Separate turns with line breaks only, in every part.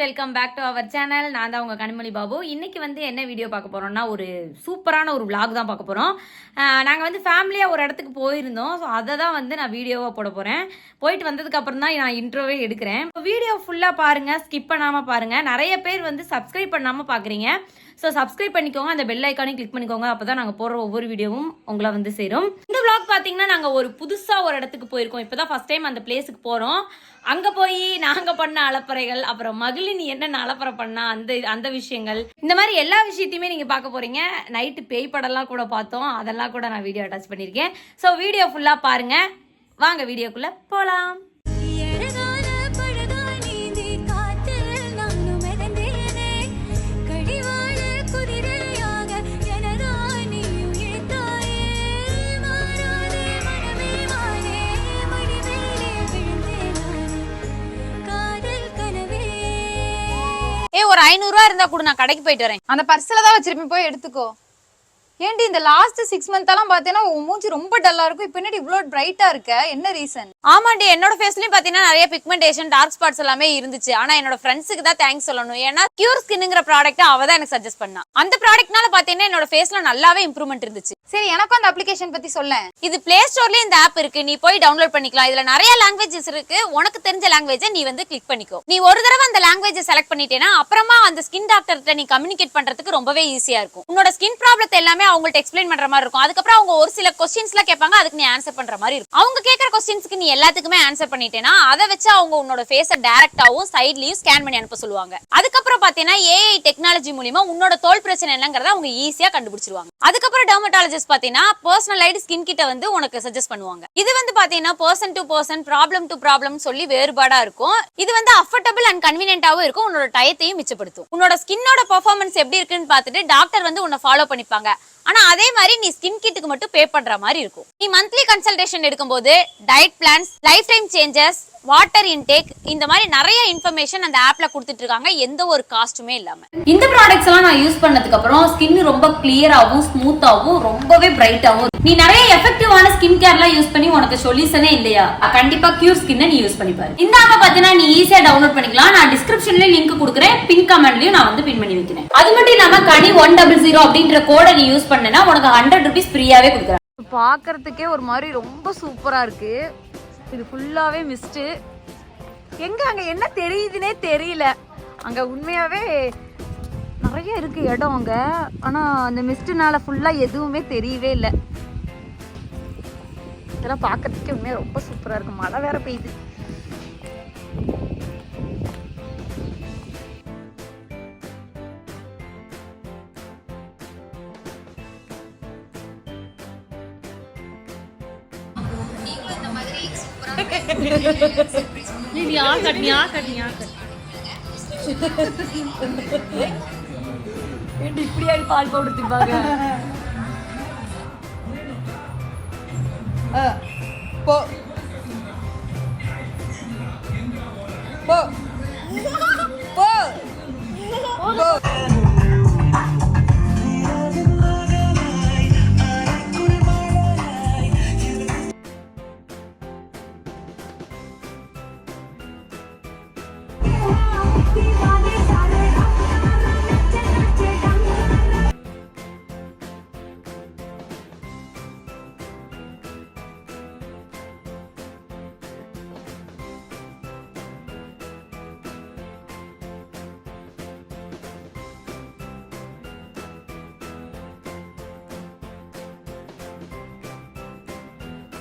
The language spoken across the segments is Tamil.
Welcome back to our channel. நான் தான் உங்கள் கனிமொழி பாபு. இன்றைக்கி வந்து என்ன வீடியோ பார்க்க போகிறோம்னா, ஒரு சூப்பரான ஒரு vlog தான் பார்க்க போகிறோம். நாங்கள் வந்து ஃபேமிலியாக ஒரு இடத்துக்கு போயிருந்தோம். ஸோ அதை தான் வந்து நான் வீடியோவாக போட போகிறேன். போயிட்டு வந்ததுக்கப்புறம் தான் நான் இன்ட்ரோவே எடுக்கிறேன். வீடியோ ஃபுல்லாக பாருங்கள், ஸ்கிப் பண்ணாமல் பாருங்கள். நிறைய பேர் வந்து சப்ஸ்கிரைப் பண்ணாமல் பார்க்குறீங்க. ஸோ சப்ஸ்கிரைப் பண்ணிக்கோங்க, அந்த பெல் ஐக்கானையும் கிளிக் பண்ணிக்கோங்க. அப்போ தான் நாங்கள் போடுற ஒவ்வொரு வீடியோவும் உங்களை வந்து சேரும். இந்த vlog பார்த்தீங்கன்னா நாங்கள் ஒரு புதுசாக ஒரு இடத்துக்கு போயிருக்கோம். இப்போ தான் ஃபஸ்ட் டைம் அந்த பிளேஸுக்கு போகிறோம். அங்கே போய் நாங்கள் பண்ண அலப்பறைகள், அப்புறம் மகிழினி என்னென்ன அலப்பறை பண்ணா அந்த விஷயங்கள், இந்த மாதிரி எல்லா விஷயத்தையுமே நீங்கள் பார்க்க போகிறீங்க. நைட்டு பேய் படம்லாம் கூட பார்த்தோம், அதெல்லாம் கூட நான் வீடியோ அட்டாச் பண்ணியிருக்கேன். ஸோ வீடியோ ஃபுல்லாக பாருங்கள். வாங்க வீடியோக்குள்ளே போகலாம்.
ஒரு 500 ரூபா இருந்தா கூட நான் கடைக்கு போயிட்டு வரேன்.
அந்த பர்ஸ்ல தான் வச்சிருப்பேன், போய் எடுத்துக்கோ. ஏன்டி இந்த லாஸ்ட் 6 மந்த் எல்லாம் பாத்தீங்கன்னா உன் மூஞ்சி ரொம்ப டல்லா இருக்கும். இப்போ என்னடி இவ்வளவு பிரைட்டா இருக்க? என்ன ரீசன்?
ஆமாண்டி, என்னோட ஃபேஸ்லயும் பாத்தீங்கன்னா நிறைய பிக்மெண்டேஷன், டார்க் ஸ்பாட்ஸ் எல்லாமே இருந்துச்சு. ஆனா என்னோட ஃப்ரெண்ட்ஸுக்கு தான் தேங்க்ஸ் சொல்லணும். ஏன்னா கியூர் ஸ்கின்ங்கிற ப்ராடக்ட் அவ தான் எனக்கு சஜஸ்ட் பண்ணா. அந்த ப்ராடக்ட்னால பாத்தீங்கன்னா என்னோட ஃபேஸ்ல நல்லாவே இம்ப்ரூவ்மெண்ட் இருந்துச்சு.
சரி, எனக்கும் அந்த அப்ளிகேஷன் பத்தி சொல்லேன்.
இது பிளே ஸ்டோர்லயே இந்த ஆப் இருக்கு, நீ போய் டவுன்லோட் பண்ணிக்கலாம். இதுல நிறைய லாங்குவேஜஸ் இருக்கு. உனக்கு தெரிஞ்ச லாங்குவேஜை நீ வந்து கிளிக் பண்ணிக்கோ. நீ ஒரு தடவை அந்த லாங்குவேஜை செலக்ட் பண்ணிட்டேன்னா அப்புறமா அந்த ஸ்கின் டாக்டர்கிட்ட நீ கம்யூனிகேட் பண்றதுக்கு ரொம்பவே ஈஸியா இருக்கும். உன்னோட ஸ்கின் ப்ராப்ளத்தை எல்லாமே அவங்கள்ட்ட எக்ஸ்பிளைன் பண்ற மாதிரி இருக்கும். அதுக்கப்புறம் அவங்க ஒரு சில கொஸ்டின்ஸ்லாம் கேட்பாங்க, அதுக்கு நீ ஆன்சர் பண்ற மாதிரி இருக்கும். அவங்க கேட்கற கொஸ்டின்ஸ்க்கு நீ எல்லாத்துக்குமே ஆன்சர் பண்ணிட்டேன்னா அதை வச்சு அவங்க உன்னோட ஃபேஸை டைரக்டாவும் சைட்லயும் ஸ்கேன் பண்ணி அனுப்ப சொல்லுவாங்க. அதுக்கப்புறம் பாத்தீங்கன்னா ஏஐ டெக்னாலஜி மூலமா உன்னோட தோல் பிரச்சனை என்னங்கறத அவங்க ஈஸியா கண்டுபிடிச்சிருவாங்க. அதுக்கப்புறம் டெர்மட்டாலஜிஸ்ட் பாத்தீங்கன்னா பர்சனலைஸ்டு ஸ்கின் கிட்ட வந்து உனக்கு சஜஸ்ட் பண்ணுவாங்க. இது வந்து பாத்தீங்கன்னா person to person, problem to problem சொல்லி வேறுபாடா இருக்கும். இது வந்து அஃபோர்டபிள் அண்ட் கன்வீனியன்ட்டாவும் இருக்கும். உன்னோட டயத்தையும் மிச்சப்படுத்தும். உன்னோட ஸ்கின்னோட பெர்ஃபார்மன்ஸ் எப்படி இருக்குன்னு பார்த்துட்டு டாக்டர் வந்து உன்னை ஃபாலோ பண்ணிப்பாங்க. ஆனா அதே மாதிரி நீ ஸ்கின் கிட்டுக்கு மட்டும் பே பண்ற மாதிரி இருக்கும். நீ மந்த்லி கன்சல்டேஷன் எடுக்கும்போது diet plans, life time changes, water intake, இந்த மாதிரி நிறைய இன்ஃபர்மேஷன் அந்த ஆப்ல கொடுத்துட்டு இருக்காங்க, எந்த ஒரு காஸ்ட்டுமே இல்லாம.
இந்த ப்ராடக்ட்ஸ் எல்லாம் நான் யூஸ் பண்ணதுக்கு அப்புறம் ஸ்கின் ரொம்ப கிளியராகவும் ஸ்மூத்தாகவும் ரொம்பவே பிரைட்டாகவும். நீ நிறைய எஃபெக்டிவான ஸ்கின் கேர்லாம் யூஸ் பண்ணி உனக்கு சொல்யூஷனே இல்லையா? கண்டிப்பா கியூர் ஸ்கின்னை நீ யூஸ் பண்ணி பாரு. இந்த ஆப்பை பார்த்தீங்கன்னா நீ ஈஸியா டவுன்லோட் பண்ணிக்கலாம். நான் டிஸ்கிரிப்ஷன்லயும் லிங்க் கொடுக்குறேன், பின் கமெண்ட்லயும் நான் வந்து பின் பண்ணி வைக்கிறேன். அது மட்டும் இல்லாம கனி 100 அப்படின்ற கோடை நீ யூஸ் பண்ணனா உனக்கு 100 ரூபீஸ் ஃப்ரீயாவே கொடுக்குறேன்.
பாக்குறதுக்கே ஒரு மாதிரி ரொம்ப சூப்பரா இருக்கு. இது ஃபுல்லாவே மிஸ்ட். எங்க அங்க என்ன தெரியுதுன்னே தெரியல. அங்க உண்மையாவே நிறைய இருக்கு இடம் அங்க. ஆனா அந்த மிஸ்ட்னால ஃபுல்லா எதுவுமே தெரியவே இல்லை. இதெல்லாம் பாக்குறதுக்கே உண்மையா ரொம்ப சூப்பரா இருக்கு. மழை வேற பெய்யுது.
இப்படியாடி பால் பவுடர் திப்பாங்க.
போ போ போ போ.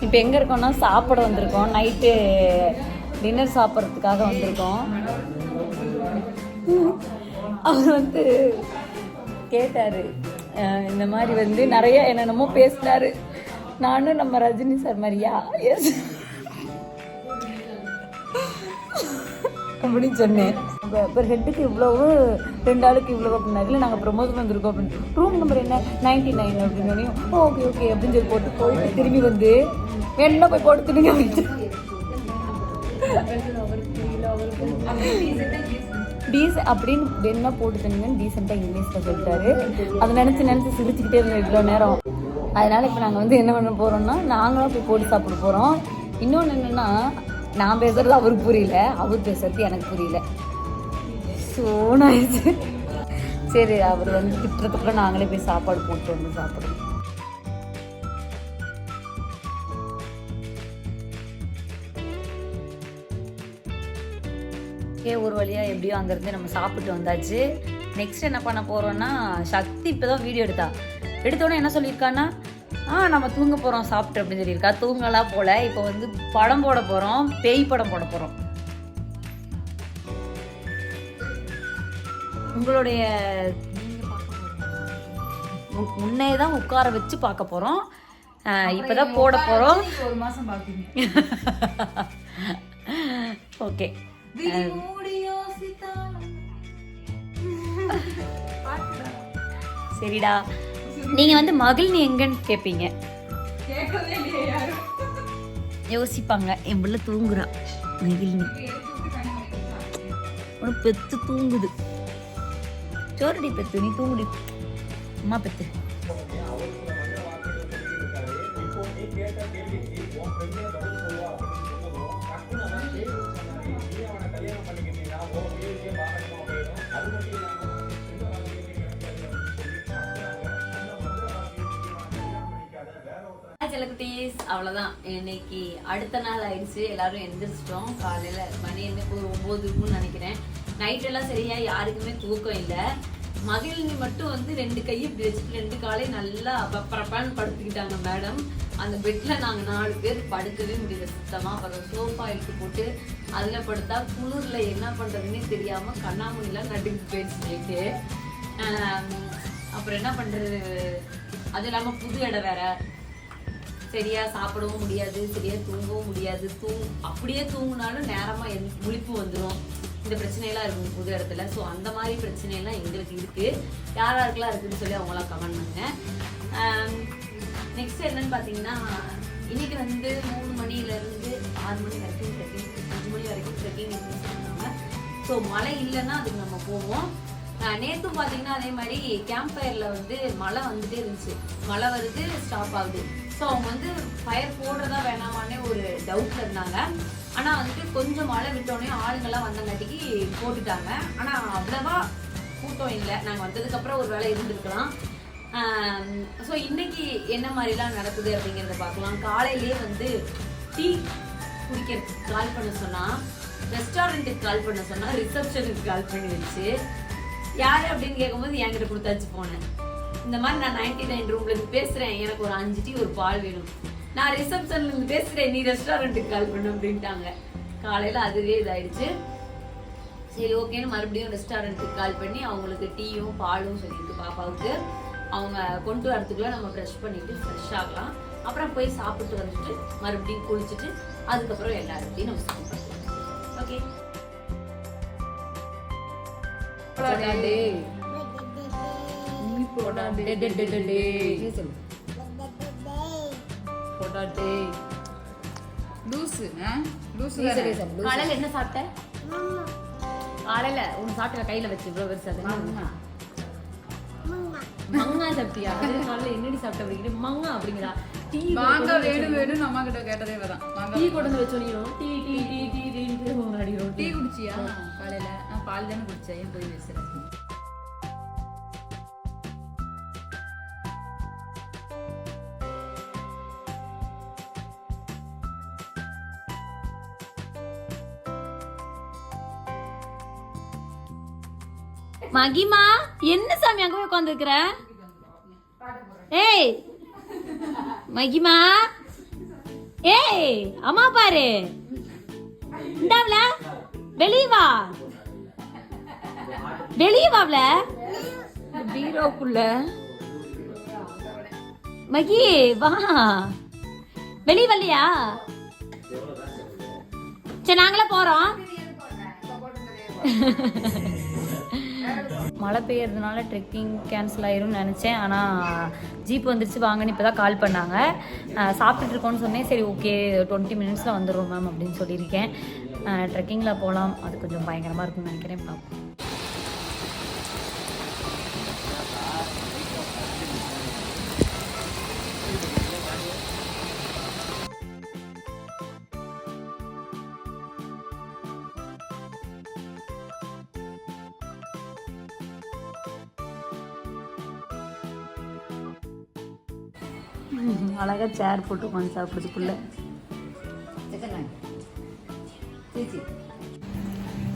இப்போ எங்கே இருக்கோம்னா சாப்பிட வந்திருக்கோம். நைட்டு டின்னர் சாப்பிட்றதுக்காக வந்திருக்கோம். அவர் வந்து கேட்டார், இந்த மாதிரி வந்து நிறைய என்னென்னமோ பேசினார். நானும் நம்ம ரஜினி சார் மாதிரியா எஸ் அப்படின்னு சொன்னேன். இப்போ ஹெட்டுக்கு இவ்வளவு, 2 ஆளுக்கு இவ்வளோ அப்படின்னா இல்லை நாங்கள் ப்ரொமோஷன் வந்திருக்கோம் அப்படின்னு. ரூம் நம்பர் என்ன 99 அப்படின்னு. ஓகே ஓகே அப்படின்னு சொல்லி போயிட்டு திரும்பி வந்து வேணும்னா போய் போட்டுட்டுங்க அப்படின்னு அப்படின்னு வேணும்னா போட்டு தந்தீங்கன்னு டீசெண்டாக இங்கிலீஷில் சொல்லிட்டாரு. அதை நினச்சி சிரிச்சுக்கிட்டே இருந்தோம் இவ்வளோ நேரம். அதனால் இப்போ நாங்கள் வந்து என்ன பண்ண போகிறோம்னா நாங்களாம் போய் போட்டு சாப்பிட போகிறோம். இன்னொன்று என்னென்னா, நான் பேசுறது அவருக்கு புரியல, அவர் பேசுறது எனக்கு புரியல. சோனாயிருச்சு. சரி, அவர் வந்து திட்டுறதுக்குள்ள நாங்களே போய் சாப்பாடு போட்டு வந்து சாப்பிடுவோம். ஒரு வழியா எப்படியோ அங்கேருந்து நம்ம சாப்பிட்டு வந்தாச்சு. நெக்ஸ்ட் என்ன பண்ண போறோம்னா, சக்தி இப்போதான் வீடியோ எடுத்தோன்னே என்ன சொல்லியிருக்கான்னா, நம்ம தூங்க போறோம் சாப்பிட்டு அப்படின்னு சொல்லியிருக்கா. தூங்கலாம் போல. இப்போ வந்து படம் போட போறோம், பேய் படம் போட போறோம். உங்களுடைய முன்னே தான் உட்கார வச்சு பார்க்க போறோம். இப்பதான் போட போறோம்.
ஒரு மாசம் பாப்பீங்க.
ஓகே, சரிடா. நீங்க வந்து மகிழ்னி எங்கன்னு கேட்பீங்க, யோசிப்பாங்க. என் பிள்ளை தூங்குறா. மகிழ்னி பெத்து தூங்குது. சோரடி பெத்து, நீ தூங்குடி. அம்மா பெத்து. அவ்வளவுதான். இன்னைக்கு அடுத்த நாள் ஆயிடுச்சு. எல்லாரும் எந்திரிச்சிட்டோம். காலையில மணி என்ன ஒரு 9 இருக்கும்னு நினைக்கிறேன். நைட் எல்லாம் சரியா யாருக்குமே தூக்கம் இல்லை. மகிழினி மட்டும் வந்து 2 கையை இப்படி வச்சுட்டு 2 காலையும் நல்லா பப்பரப்பான்னு படுத்துக்கிட்டாங்க மேடம். அந்த பெட்ல நாங்க 4 பேர் படுக்கவே முடியல சுத்தமா. அப்புறம் சோஃபா எடுத்து போட்டு அதுல படுத்தா குளிர்ல என்ன பண்றதுன்னே தெரியாம கண்ணாமூனிலாம் நடுக்கு போயிடுச்சு. அப்புறம் என்ன பண்றது, அது இல்லாம புது இடம் வேற, சரியா சாப்பிடவும் முடியாது, சரியா தூங்கவும் முடியாது. அப்படியே தூங்கினாலும் நேரமா முழிப்பு வந்துடும். இந்த பிரச்சனையெல்லாம் இருக்கும் புது இடத்துல. ஸோ அந்த மாதிரி பிரச்சனையெல்லாம் எங்களுக்கு இருக்கு. யாராருக்கெல்லாம் இருக்குன்னு சொல்லி அவங்களாம் கமெண்ட் பண்ணுங்க. நெக்ஸ்ட் என்னன்னு பார்த்தீங்கன்னா, இன்னைக்கு வந்து 3 மணிலேருந்து 6 மணி வரைக்கும் ட்ரெக்கிங், 5 மணி வரைக்கும் ட்ரெக்கிங் சொன்னாங்க. ஸோ மழை இல்லைன்னா அதுக்கு நம்ம போவோம். நேற்றும் பார்த்தீங்கன்னா அதே மாதிரி கேம்ப் ஃபயரில் வந்து மழை வந்துட்டே இருந்துச்சு. மழை வருது, ஸ்டாப் ஆகுது. ஸோ அவங்க வந்து ஃபயர் போடுறதா வேணாமான்னே ஒரு டவுட்ல இருந்தாங்க. ஆனால் வந்துட்டு கொஞ்சம் மழை விட்டோடனே ஆளுங்கெல்லாம் வந்தங்காட்டிக்கு போட்டுட்டாங்க. ஆனால் அவ்வளவா கூட்டம் இல்லை. நாங்கள் வந்ததுக்கப்புறம் ஒரு வேலை இருந்திருக்கலாம். ஸோ இன்னைக்கு என்ன மாதிரிலாம் நடக்குது அப்படிங்கிறத பார்க்கலாம். காலையிலேயே வந்து டீ குடிக்கிறதுக்கு கால் பண்ண சொன்னால், ரெஸ்டாரண்ட்டுக்கு கால் பண்ண சொன்னால், ரிசப்ஷனுக்கு கால் பண்ணி வச்சு யாரு அப்படின்னு கேட்கும்போது என்கிட்ட கொடுத்தாச்சு போனேன். இந்த மாதிரி நான் 99 ரூம்ல இருந்து பேசுறேன், எனக்கு ஒரு 5 டீ ஒரு பால் வேணும். நான் ரிசப்ஷன்ல இருந்து பேசுறேன், நீ ரெஸ்டாரண்ட்டுக்கு கால் பண்ணு அப்படின்ட்டாங்க. காலையில அதுவே இதாயிடுச்சு. சரி ஓகேன்னு மறுபடியும் ரெஸ்டாரண்ட்டுக்கு கால் பண்ணி அவங்களுக்கு டீயும் பாலும் சொல்லிட்டு பாப்பாவுக்கு அவங்க கொண்டு வரதுக்குள்ள நம்ம ப்ரஷ் பண்ணிட்டு ஃப்ரெஷ் ஆகலாம். அப்புறம் போய் சாப்பிட்டு வந்துட்டு மறுபடியும் குளிச்சுட்டு அதுக்கப்புறம் எல்லாருக்கையும் நம்ம சாப்பிடலாம். ஓகே, காலையில என்ன சாப்பிட்ட? காலையில உன் சாப்பிட்ட கையில வச்சு இவ்வளவு பெருசா மங்கா சாப்பிட்டியா? காலையில என்னடி சாப்பிட்ட அப்படிங்கிற மங்கா அப்படிங்கிறா. டீ வாங்க வேணும் வேணும் அம்மா கிட்ட கேட்டதே வரான். டீ கொண்டு வந்து வச்சோம். Tea tea tea tea tea அடிக்கிறோம். டீ குடிச்சியா காலையில? பால் தானே குடிச்சேன். ஏன் போய் பேசுறேன்? மகிமா என்ன சாமி அங்க போய் உட்காந்துருக்குற? ஏய் மகிமா, ஏய் அம்மா பாரு, இந்தாவல வெளியே வா, வெளியே வாவல பீரோக்குள்ள. மகி வா, வெளியே வரலையா? சரி நாங்களே போறோம். மழை பெய்யறதுனால ட்ரெக்கிங் கேன்சல் ஆயிரும்னு நினச்சேன். ஆனால் ஜீப் வந்துருச்சு வாங்கன்னு இப்போ தான் கால் பண்ணாங்க. சாப்பிட்டுட்டு இருக்கோன்னு சொன்னேன். சரி ஓகே 20 மினிட்ஸில் வந்துடும் மேம் அப்படின்னு சொல்லியிருக்கேன். ட்ரெக்கிங்கில் போகலாம். அது கொஞ்சம் பயங்கரமாக இருக்கும்னு நினைக்கிறேன். பார்ப்போம்.
அழகா சேர் போட்டு உட்காந்து சாப்பிடுறதுக்குள்ள.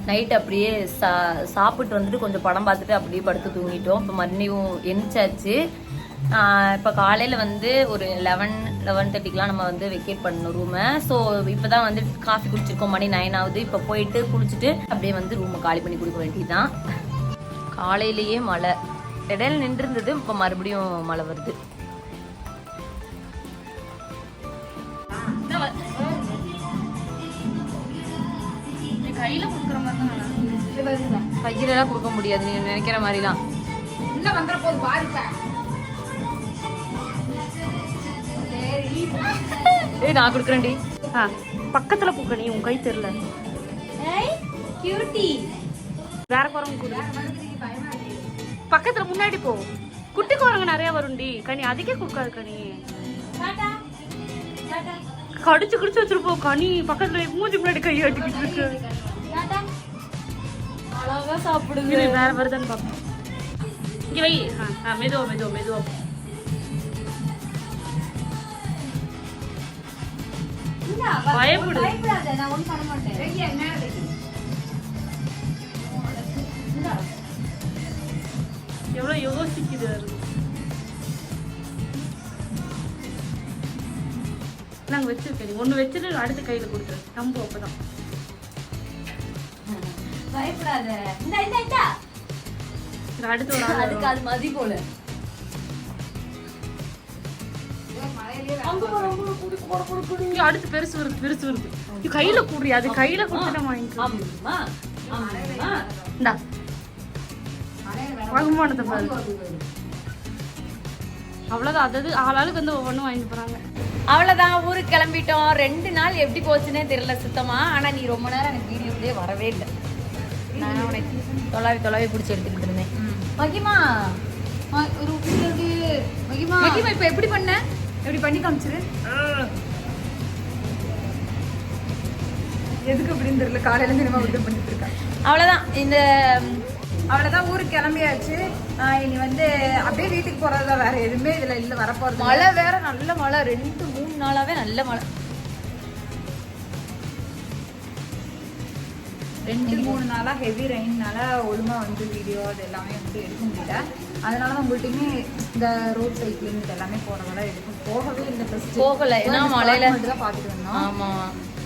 நைட் அப்படியே சாப்பிட்டு வந்துட்டு கொஞ்சம் படம் பார்த்துட்டு அப்படியே படுத்து தூங்கிட்டோம். இப்போ மறுபடியும் எந்திரிச்சாச்சு. இப்போ காலையில் வந்து ஒரு 11:30க்கெலாம் நம்ம வந்து வெக்கேட் பண்ணணும் ரூமை. ஸோ இப்போ தான் வந்து காஃபி குடிச்சிருக்கோம், மணி 9 ஆகுது. இப்போ போயிட்டு குளிச்சுட்டு அப்படியே வந்து ரூமை காலி பண்ணி கொடுக்க வேண்டியதுதான். காலையிலேயே மழை இடையில நின்று இருந்தது, இப்போ மறுபடியும் மழை வருது.
கையில குடுக்குற மாதிரி தான்
கையிலலாம் கொடுக்க முடியாது நீ நினைக்கிற மாதிரிலாம்.
உள்ள வந்துற போது பாருங்க.
ஏய் நான் கொடுக்குறேன்டி.
பக்கத்துல பூக்க நீ உன் கை தெரியல. வேற குரங்கு கூட பக்கத்துல முன்னாடி போ. குட்டி குரங்கு நிறைய வரும்டி கனி, அதுக்கே கொடுக்காது கனி. கடிச்சு கடிச்சு வச்சிருப்போம் கனி. பக்கத்துல மூஞ்சி முன்னாடி கை வச்சுக்கிட்டு இருக்கு.
அழகா சாப்பிடுங்க.
வேற வருதான்னு பாப்போம். இங்க வை. மெதுவா மெதுவா மெதுவா. பயப்படு. எவ்வளவு யோசிக்குது. நாங்க வச்சிருக்கேன். ஒண்ணு வச்சுட்டு அடுத்த கையில கொடுத்துரு. நம்ப அப்பதான்
பயப்படாத.
அடுத்து ஒரு
அதுக்கு அது மதி போல.
அடுத்து பெருசு வருது பெருசு வருது. கையில கூடுறியா? அது கையில கொடுத்துட்டு வாங்கிக்கலாம். வாங்குமானதை பாரு. அவ்வளவுதான். அதாவது ஆளாளுக்கு வந்து ஒவ்வொன்றும் வாங்கிட்டு போறாங்க.
அவ்வளவுதான், ஊருக்கு கிளம்பிட்டோம். 2 நாள் எப்படி போச்சுன்னே தெரியல சுத்தமா. ஆனா நீ ரொம்ப நேரம் எனக்கு வீடியோலயே வரவே இல்லை. நான் உனக்கு தொலாவி பிடிச்சி எடுத்துக்கிட்டு இருந்தேன். மகிமா ஒரு மகிமா இப்ப எப்படி பண்ண? எப்படி பண்ணி காமிச்சிரு.
எதுக்கு அப்படின்னு தெரியல. காலையில இருந்து நம்ம விடுதல் பண்ணிட்டு இருக்கேன்.
அவ்வளவுதான்
ஊருக்கு கிளம்பியாச்சு. இனி வந்து அப்படியே வீட்டுக்கு போறதா, வேற எதுவுமே இதுல இல்ல. வரப்போறது
மழை வேற, நல்ல மழை. 2-3 நாளாவே நல்ல மழை.
2-3 நாளா ஹெவி ரெயின்னால ஒழுங்கா வந்து வீடியோ அது எல்லாமே வந்து எடுக்க முடியல. அதனால உங்கள்கிட்டயுமே இந்த ரோட் சைக்கிளிங் இது எல்லாமே போனதெல்லாம் போகவே இல்லை.
போகல, ஏன்னா மழையில
தான் பார்த்துட்டு வந்தோம்.
ஆமா.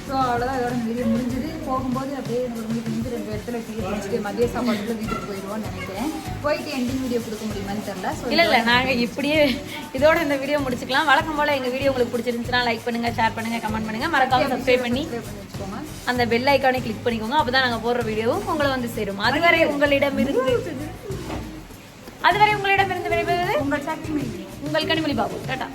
ஸோ அவ்வளோதான், இதோட வீடியோ முடிஞ்சது. போகும்போது அப்படியே உங்களுக்கு வந்து 2 இடத்துல டீ குடிச்சிட்டு மதிய சாப்பாட்டுக்குள்ள வீட்டுக்கு போயிடுவோம்னு நினைக்கிறேன். போயிட்டு எண்டிங் வீடியோ கொடுக்க முடியுமான்னு தெரியல. ஸோ
இல்ல நாங்க இப்படியே இதோட இந்த வீடியோ முடிச்சுக்கலாம். வழக்கம் போல எங்க வீடியோ உங்களுக்கு பிடிச்சிருந்துச்சுன்னா லைக் பண்ணுங்க, ஷேர் பண்ணுங்க, கமெண்ட் பண்ணுங்க, மறக்காம சப்ஸ்கிரைப் பண்ணி
வச்சுக்கோங்க.
அந்த பெல் ஐக்கானை கிளிக் பண்ணிக்கோங்க. அப்பதான் நாங்க போடுற வீடியோவும் உங்களை வந்து சேரும். அதுவரை உங்களிடமிருந்து விடைபெறுவது உங்கள் கனிமொழி பாபு. டாடா.